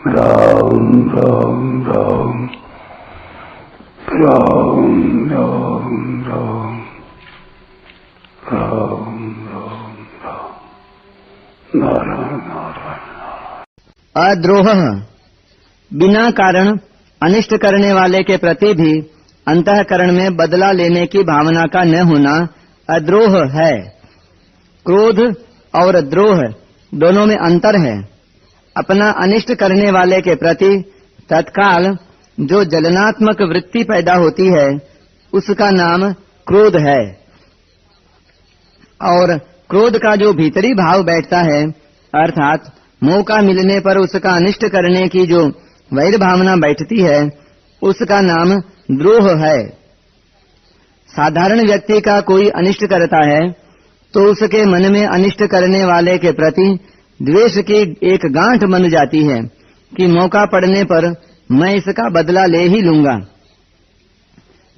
राम राम राम राम राम राम राम राम राम नारायण नारायण। अद्रोह, बिना कारण अनिष्ट करने वाले के प्रति भी अंतःकरण में बदला लेने की भावना का न होना अद्रोह है। क्रोध और द्रोह दोनों में अंतर है। अपना अनिष्ट करने वाले के प्रति तत्काल जो जलनात्मक वृत्ति पैदा होती है उसका नाम क्रोध है, और क्रोध का जो भीतरी भाव बैठता है अर्थात मौका मिलने पर उसका अनिष्ट करने की जो वैर भावना बैठती है उसका नाम द्रोह है। साधारण व्यक्ति का कोई अनिष्ट करता है तो उसके मन में अनिष्ट करने वाले के प्रति द्वेष की एक गांठ बन जाती है कि मौका पड़ने पर मैं इसका बदला ले ही लूंगा।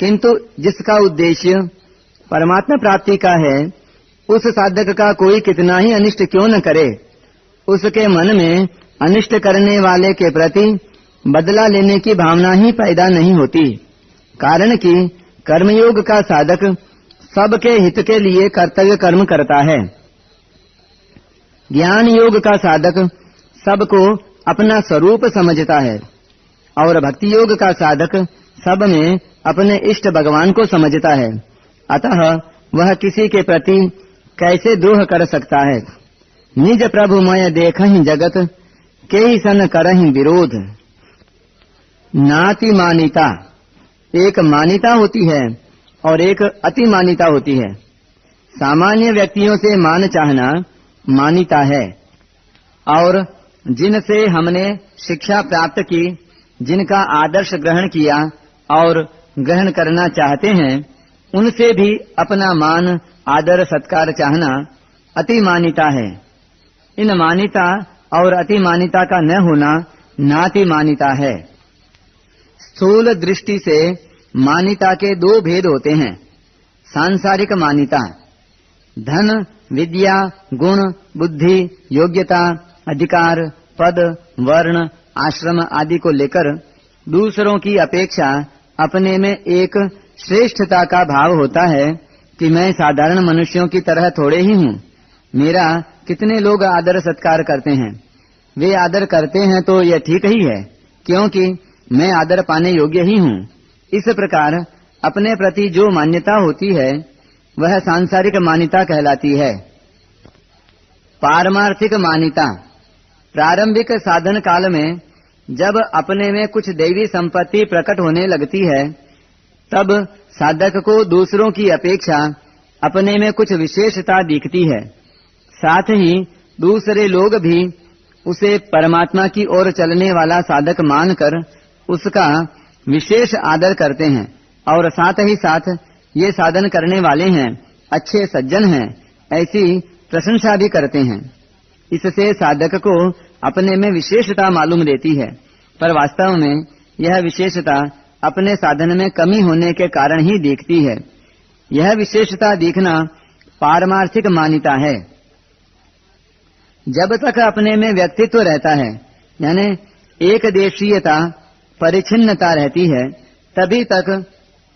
किंतु जिसका उद्देश्य परमात्मा प्राप्ति का है उस साधक का कोई कितना ही अनिष्ट क्यों न करे, उसके मन में अनिष्ट करने वाले के प्रति बदला लेने की भावना ही पैदा नहीं होती। कारण कि कर्मयोग का साधक सबके हित के लिए कर्तव्य कर्म करता है। ज्ञान योग का साधक सबको अपना स्वरूप समझता है और भक्ति योग का साधक सब में अपने इष्ट भगवान को समझता है। अतः वह किसी के प्रति कैसे द्रोह कर सकता है। निज प्रभु मय देखहि जगत के ही सन करहि विरोध। नाति मानिता, एक मानिता होती है और एक अति मानिता होती है। सामान्य व्यक्तियों से मान चाहना मानिता है, और जिनसे हमने शिक्षा प्राप्त की, जिनका आदर्श ग्रहण किया और ग्रहण करना चाहते हैं, उनसे भी अपना मान आदर सत्कार चाहना अति मानिता है। इन मानिता और अति मानिता का न होना नाति मानिता है। स्थूल दृष्टि से मानिता के दो भेद होते हैं। सांसारिक मानिता, धन, विद्या, गुण, बुद्धि, योग्यता, अधिकार, पद, वर्ण, आश्रम आदि को लेकर दूसरों की अपेक्षा अपने में एक श्रेष्ठता का भाव होता है कि मैं साधारण मनुष्यों की तरह थोड़े ही हूँ। मेरा कितने लोग आदर सत्कार करते हैं, वे आदर करते हैं तो यह ठीक ही है क्योंकि मैं आदर पाने योग्य ही हूँ। इस प्रकार अपने प्रति जो मान्यता होती है वह सांसारिक मान्यता कहलाती है। पारमार्थिक मान्यता, प्रारंभिक साधन काल में जब अपने में कुछ दैवी संपत्ति प्रकट होने लगती है तब साधक को दूसरों की अपेक्षा अपने में कुछ विशेषता दिखती है। साथ ही दूसरे लोग भी उसे परमात्मा की ओर चलने वाला साधक मानकर उसका विशेष आदर करते हैं, और साथ ही साथ ये साधन करने वाले हैं, अच्छे सज्जन हैं, ऐसी प्रशंसा भी करते हैं। इससे साधक को अपने में विशेषता मालूम देती है, पर वास्तव में यह विशेषता अपने साधन में कमी होने के कारण ही दिखती है। यह विशेषता दिखना पारमार्थिक मान्यता है। जब तक अपने में व्यक्तित्व रहता है, यानी एक देशीयता, परिच्छिन्नता रहती है, तभी तक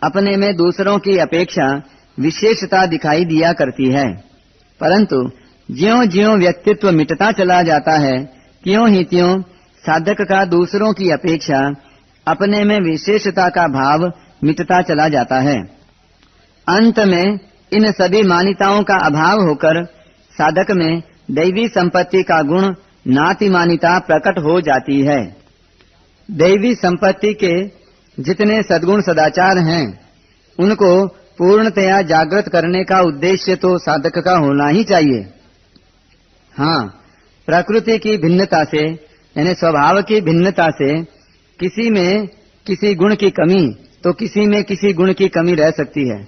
अपने में दूसरों की अपेक्षा विशेषता दिखाई दिया करती है। परंतु ज्यों-ज्यों व्यक्तित्व मिटता चला जाता है, त्यों ही त्यों साधक का दूसरों की अपेक्षा अपने में विशेषता का भाव मिटता चला जाता है। अंत में इन सभी मान्यताओं का अभाव होकर साधक में दैवी संपत्ति का गुण नाति मान्यता प्रकट हो जाती है। दैवी संपत्ति के जितने सद्गुण सदाचार हैं उनको पूर्णतया जागृत करने का उद्देश्य तो साधक का होना ही चाहिए। हाँ, प्रकृति की भिन्नता से यानी स्वभाव की भिन्नता से किसी में किसी गुण की कमी तो किसी में किसी गुण की कमी रह सकती है,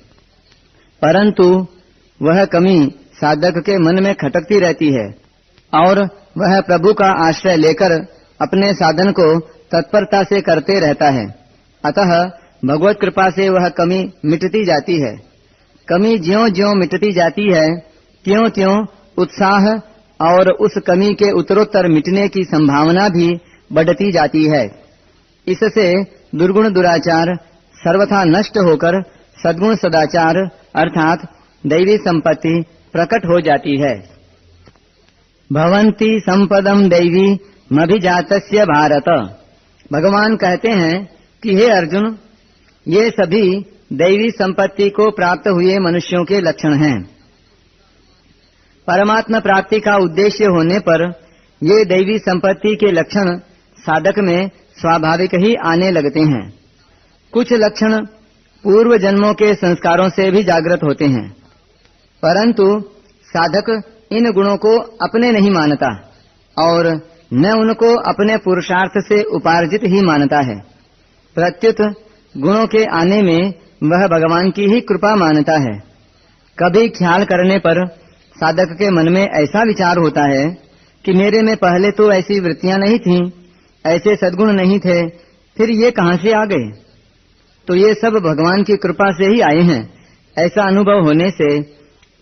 परंतु वह कमी साधक के मन में खटकती रहती है और वह प्रभु का आश्रय लेकर अपने साधन को तत्परता से करते रहता है। अतः भगवत कृपा से वह कमी मिटती जाती है। कमी ज्यों-ज्यों मिटती जाती है त्यों-त्यों उत्साह और उस कमी के उत्तरोत्तर मिटने की संभावना भी बढ़ती जाती है। इससे दुर्गुण दुराचार सर्वथा नष्ट होकर सद्गुण सदाचार अर्थात दैवी संपत्ति प्रकट हो जाती है। भवन्ति संपदम दैवी मभिजातस्य भारत। भगवान कहते हैं कि हे अर्जुन, ये सभी दैवी संपत्ति को प्राप्त हुए मनुष्यों के लक्षण हैं। परमात्मा प्राप्ति का उद्देश्य होने पर ये दैवी संपत्ति के लक्षण साधक में स्वाभाविक ही आने लगते हैं। कुछ लक्षण पूर्व जन्मों के संस्कारों से भी जागृत होते हैं, परंतु साधक इन गुणों को अपने नहीं मानता और न उनको अपने पुरुषार्थ से उपार्जित ही मानता है। प्रत्युत गुणों के आने में वह भगवान की ही कृपा मानता है। कभी ख्याल करने पर साधक के मन में ऐसा विचार होता है कि मेरे में पहले तो ऐसी वृत्तियां नहीं थीं, ऐसे सद्गुण नहीं थे, फिर ये कहां से आ गए? तो ये सब भगवान की कृपा से ही आए हैं। ऐसा अनुभव होने से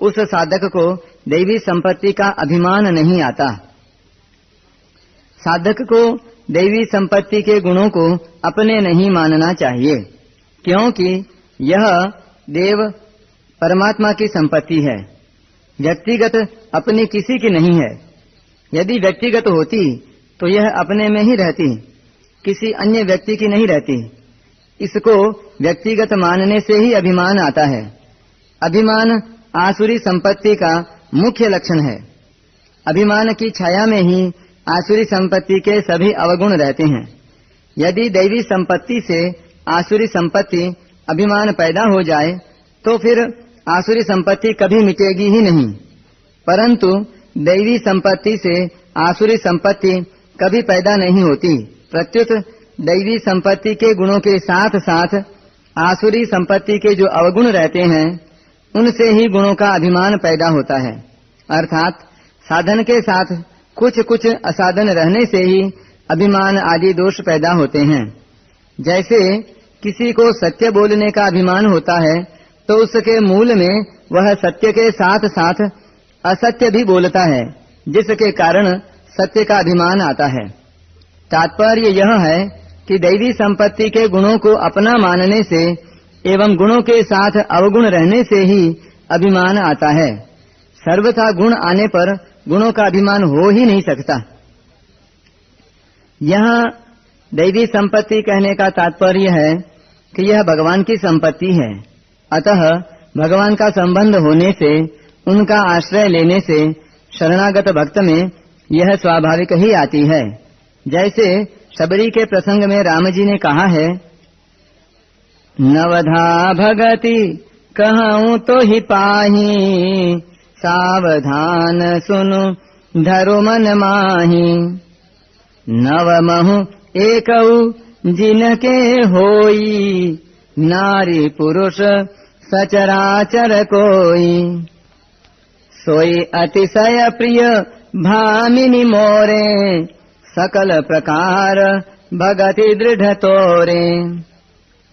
उस साधक को दैवी संपत्ति का अभिमान नहीं आता। साधक को दैवी संपत्ति के गुणों को अपने नहीं मानना चाहिए, क्योंकि यह देव परमात्मा की संपत्ति है, व्यक्तिगत अपनी किसी की नहीं है। यदि व्यक्तिगत होती तो यह अपने में ही रहती, किसी अन्य व्यक्ति की नहीं रहती। इसको व्यक्तिगत मानने से ही अभिमान आता है। अभिमान आसुरी संपत्ति का मुख्य लक्षण है। अभिमान की छाया में ही आसुरी संपत्ति के सभी अवगुण रहते हैं। यदि दैवी संपत्ति से आसुरी संपत्ति अभिमान पैदा हो जाए तो फिर आसुरी संपत्ति कभी मिटेगी ही नहीं, परंतु दैवी संपत्ति से आसुरी संपत्ति कभी पैदा नहीं होती। प्रत्युत दैवी संपत्ति के गुणों के साथ साथ आसुरी संपत्ति के जो अवगुण रहते हैं उनसे ही गुणों का अभिमान पैदा होता है। अर्थात साधन के साथ कुछ कुछ असाधन रहने से ही अभिमान आदि दोष पैदा होते हैं। जैसे किसी को सत्य बोलने का अभिमान होता है तो उसके मूल में वह सत्य के साथ साथ असत्य भी बोलता है, जिसके कारण सत्य का अभिमान आता है। तात्पर्य यह है कि दैवी संपत्ति के गुणों को अपना मानने से एवं गुणों के साथ अवगुण रहने से ही अभिमान आता है। सर्वथा गुण आने पर गुणों का अभिमान हो ही नहीं सकता। यहाँ दैवी संपत्ति कहने का तात्पर्य है कि यह भगवान की संपत्ति है, अतः भगवान का संबंध होने से, उनका आश्रय लेने से शरणागत भक्त में यह स्वाभाविक ही आती है। जैसे शबरी के प्रसंग में राम जी ने कहा है, नवधा भगति कहूँ तो ही पाही, सावधान सुनु धरो मन माही। नव महु एकऊ जिनके होई, नारी पुरुष सचराचर कोई। सोई अतिशय प्रिय भामिनी मोरे, सकल प्रकार भगति दृढ़ तोरे।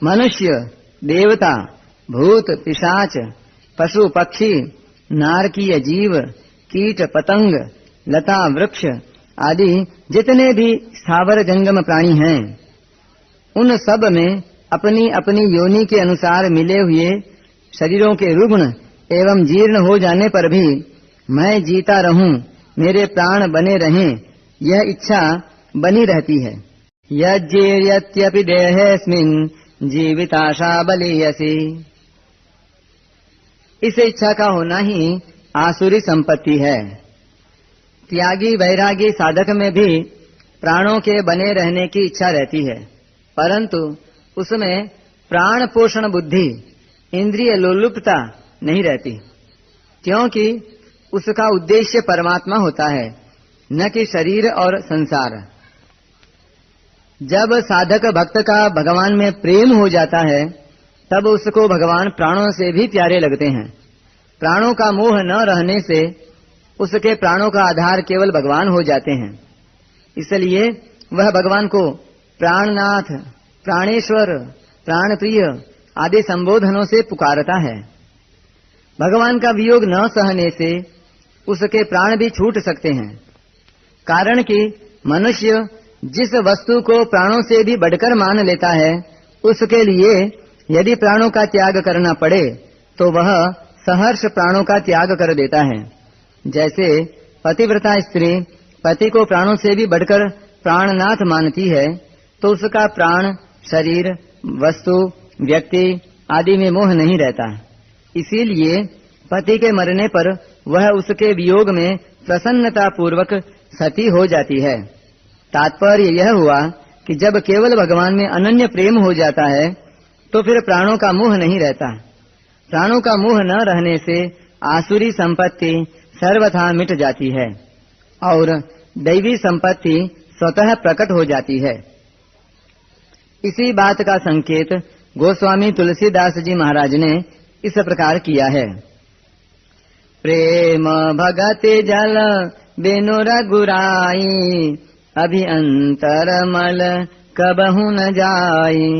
मनुष्य, देवता, भूत, पिशाच, पशु पक्षी, नारकीय जीव, कीट पतंग, लता वृक्ष आदि जितने भी स्थावर जंगम प्राणी हैं, उन सब में अपनी अपनी योनि के अनुसार मिले हुए शरीरों के रुग्ण एवं जीर्ण हो जाने पर भी मैं जीता रहूं, मेरे प्राण बने रहें, यह इच्छा बनी रहती है। यज्जीर्यत्यपि देहेऽस्मिन् जीविताशा बलीयसी। इस इच्छा का होना ही आसुरी संपत्ति है। त्यागी वैरागी साधक में भी प्राणों के बने रहने की इच्छा रहती है, परंतु उसमें प्राण पोषण बुद्धि, इंद्रिय लोलुपता नहीं रहती, क्योंकि उसका उद्देश्य परमात्मा होता है, न कि शरीर और संसार। जब साधक भक्त का भगवान में प्रेम हो जाता है तब उसको भगवान प्राणों से भी प्यारे लगते हैं। प्राणों का मोह न रहने से उसके प्राणों का आधार केवल भगवान हो जाते हैं। इसलिए वह भगवान को प्राणनाथ, प्राणेश्वर, प्राणप्रिय आदि संबोधनों से पुकारता है। भगवान का वियोग न सहने से उसके प्राण भी छूट सकते हैं, कारण कि मनुष्य जिस वस्तु को प्राणों से भी बढ़कर मान लेता है, उसके लिए यदि प्राणों का त्याग करना पड़े तो वह सहर्ष प्राणों का त्याग कर देता है। जैसे पतिव्रता स्त्री पति को प्राणों से भी बढ़कर प्राणनाथ मानती है, तो उसका प्राण, शरीर, वस्तु, व्यक्ति आदि में मोह नहीं रहता। इसीलिए पति के मरने पर वह उसके वियोग में प्रसन्नता पूर्वक सती हो जाती है। तात्पर्य यह हुआ कि जब केवल भगवान में अनन्य प्रेम हो जाता है तो फिर प्राणों का मोह नहीं रहता। प्राणों का मोह न रहने से आसुरी संपत्ति सर्वथा मिट जाती है और दैवी संपत्ति स्वतः प्रकट हो जाती है। इसी बात का संकेत गोस्वामी तुलसीदास जी महाराज ने इस प्रकार किया है। प्रेम भगति जल बिनु रघुराई, अभिअंतर मल कबहु न जाई।